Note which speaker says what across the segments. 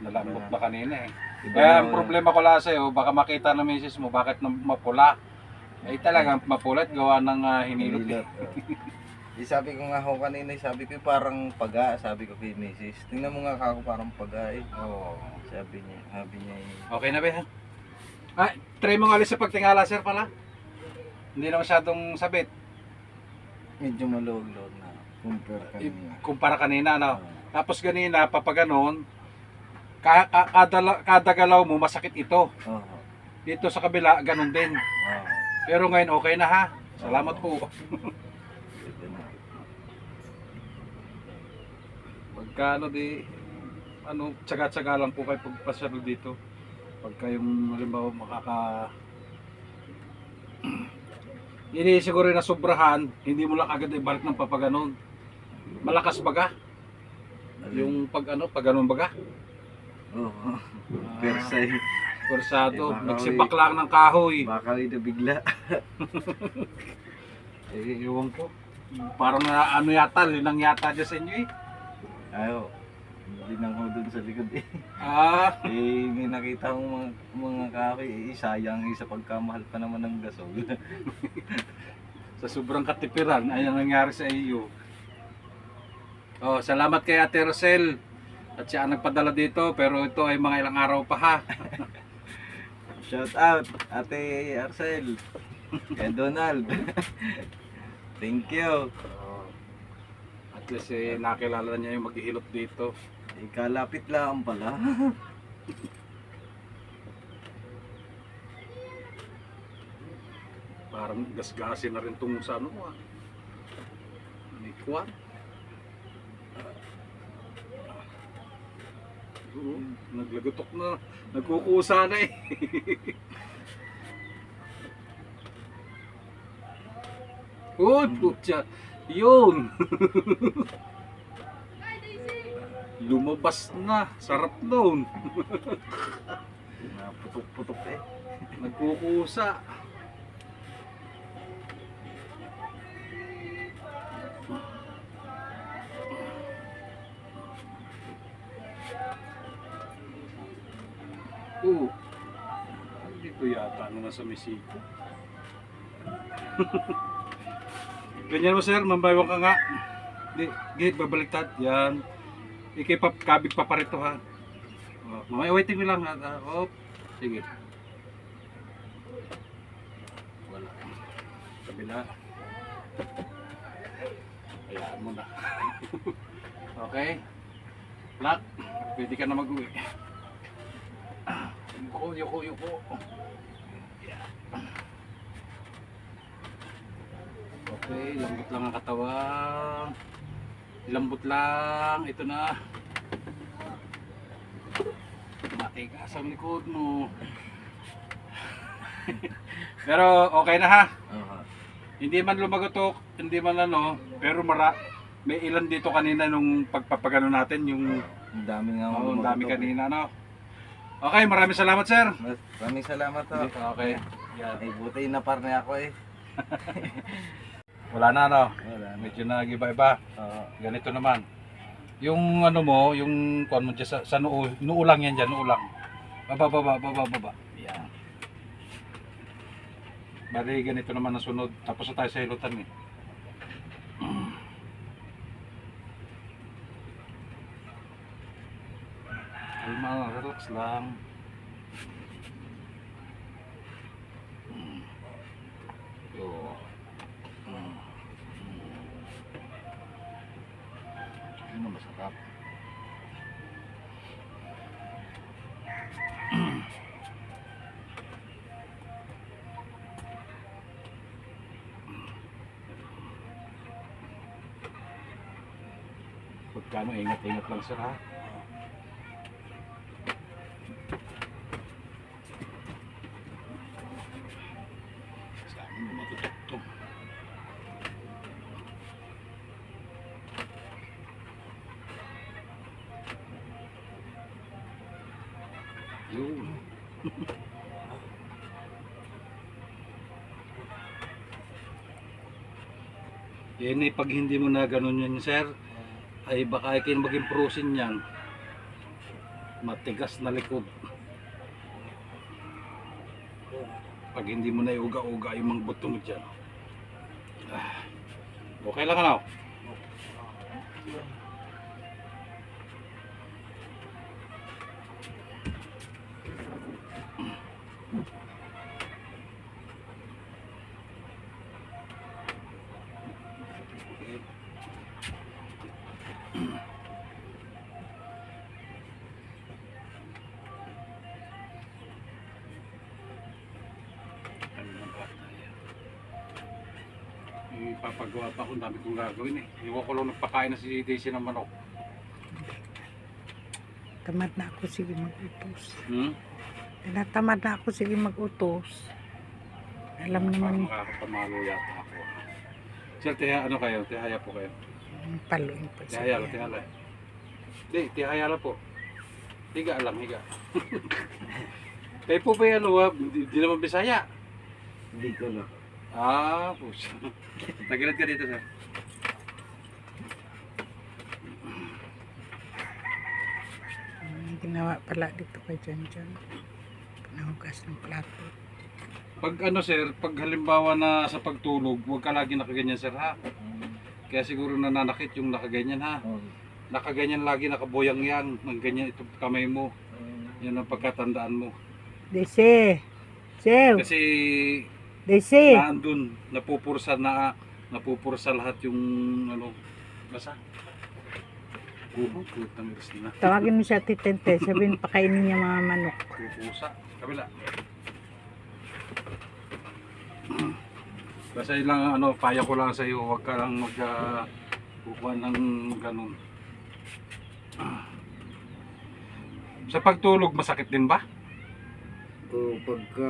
Speaker 1: Nalambot na kanina eh. Kaya ang problema ko lang sa'yo, baka makita ng misis mo bakit mapula. Ay talagang mapulat gawa ng hinilot.
Speaker 2: Hilot. Sabi ko nga ho kanina, sabi ko parang paga, sabi ko kay Mrs. Tingnan mo nga ako parang paga eh.
Speaker 1: Oo.
Speaker 2: Sabi niya eh.
Speaker 1: Okay na ba ha? Try mo nga alis sa pagtingala sir pala. Hindi na masyadong sabit.
Speaker 2: Medyo maluwag-luwag na. Compare kanina.
Speaker 1: Kumpara kanina no. Tapos ganina papaganon, kada galaw mo masakit ito.
Speaker 2: Oo.
Speaker 1: Dito sa kabila ganun din.
Speaker 2: Oo.
Speaker 1: Pero ngayon okay na ha. Salamat po.
Speaker 2: Ito na.
Speaker 1: Pagka tsaga-tsaga lang po kayo pagpasyal dito. Pagka yung halimbawa hindi siguro na sobrahan, hindi mo lang agad ibalik ng papaganon. Malakas baga? Yung paganon baga?
Speaker 2: Oo. Persay.
Speaker 1: Kursado,
Speaker 2: baka
Speaker 1: nagsipak lang ng kahoy.
Speaker 2: Baka rin na bigla.
Speaker 1: Iwan ko. Parang yata, linang yata dyan sa inyo eh.
Speaker 2: Ayo. Hindi nang ho dun sa likod eh. May nakita akong mga kahoy, sayang sa pagkamahal pa naman ng gasol.
Speaker 1: Sa sobrang katipiran, ay ang nangyari sa iyo. Salamat kay Ate Rosel. At siya ang nagpadala dito, pero ito ay mga ilang araw pa ha.
Speaker 2: Shout out, Ate Arcel. Kay Donald. Thank you.
Speaker 1: At least nakilala niya yung maghihilot dito.
Speaker 2: Kalapit lang pala.
Speaker 1: Parang gasgasin na rin itong sa Nikwan. Naglagotok na. Nagkukusa na eh. Putya. Yun. Lumabas na. Sarap doon.
Speaker 2: Putok-putok eh.
Speaker 1: Nagkukusa. Dito yata nasa Mexico. Ganyan mo sir, mambaywang ka nga. Gate, babaliktad. Yan. Kabig pa parito ha. Mamaya, waiting mo lang. Sige. Wala. Kabila. Hayaan mo na. Okay. Lock. Pwede ka na mag-uwi. Yuko. Okay, lambot lang ang katawan. Lambot lang. Ito na. Matigas ang likod mo. Pero okay na ha. Hindi man lumagotok, hindi man pero may ilan dito kanina nung pagpapagano natin yung
Speaker 2: ang dami nga
Speaker 1: ang dami kanina Okay, maraming salamat sir.
Speaker 2: Maraming salamat ho.
Speaker 1: Okay.
Speaker 2: Ay buti na par na ako eh.
Speaker 1: Wala na
Speaker 2: Wala.
Speaker 1: Medyo nag-iba-iba. Ganito naman. Yung yung kuan mo dyan sa noo lang yan dyan, noo lang. Baba. Yan. Bali ganito naman ang sunod. Tapos na tayo sa hilutan eh. Kalma, relax lang. Ano masarap? Pagkano, ingat-ingat lang sir ha. Yun. Yan eh, pag hindi mo na ganun yun sir, ay baka kayo maging prosin yan. matigas na likod. Pag hindi mo na iuga-uga yung mga buto mo dyan. Okay lang ano? Ipapagawa pa kung dami kong gagawin eh. Iwan ko lang nagpakain na si Daisy ng manok.
Speaker 3: Tamad na ako sige mag-utos.
Speaker 1: Tamad
Speaker 3: na ako sige mag-utos. Alam naman
Speaker 1: makakapamalo yata ako. Sir, ano kayo? Tihaya po kayo.
Speaker 3: paluin pa sa
Speaker 1: Tihaya lang, tihaya. Hindi, tihaya lang po. Higa lang, higa. Kayo po ba yan, hindi naman Bisaya?
Speaker 2: Hindi ko na.
Speaker 1: Pusa. Tagilat ka dito, sir.
Speaker 3: Ginawa pala dito kay Jan. Pinahugas ng plato.
Speaker 1: Pag ano sir, pag halimbawa na sa pagtulog, huwag ka lagi nakaganyan sir ha. Kaya siguro nananakit yung nakaganyan ha. Nakaganyan lagi, nakaboyang yan. Ng ganyan itong kamay mo. Yan ang pagkatandaan mo.
Speaker 3: Desi! Sew!
Speaker 1: Kasi
Speaker 3: Desi!
Speaker 1: naandun, napupursa lahat yung ano, basa. Putang iris na.
Speaker 3: Tawagin mo siya titente. Sabihin pakainin niya mga manok.
Speaker 1: Pupusa. Kabila. Basta lang ano, paya ko lang sa iyo, huwag ka lang kukuha ng ganun. Sa pagtulog, masakit din ba?
Speaker 2: O pagka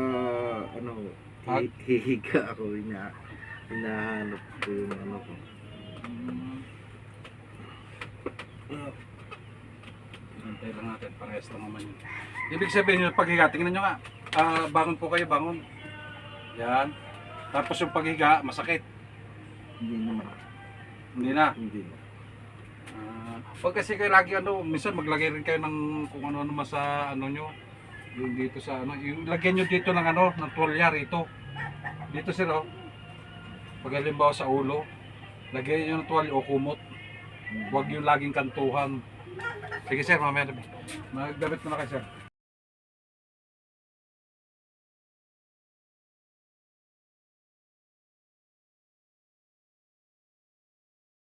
Speaker 2: hihiga ako, hinahanap ko yung ano ko.
Speaker 1: Hintay lang natin, parehas lang naman yun. Ibig sabihin yung paghiga, tingnan nyo nga. Bangon po kayo, bangon. Yan. Tapos yung paghiga, masakit.
Speaker 2: Hindi naman.
Speaker 1: Hindi na.
Speaker 2: Hindi na.
Speaker 1: Pag kasi kayo lagi minsan maglagay rin kayo ng kung ano naman sa ano nyo. Yung dito sa yung lagyan nyo dito ng ng tuwalya rito. Dito sir Pag halimbawa sa ulo, lagyan nyo ng tuwalya o kumot. Huwag yung laging kantuhan. Sige sir, mamaya na. Magdamit mo na kayo sir.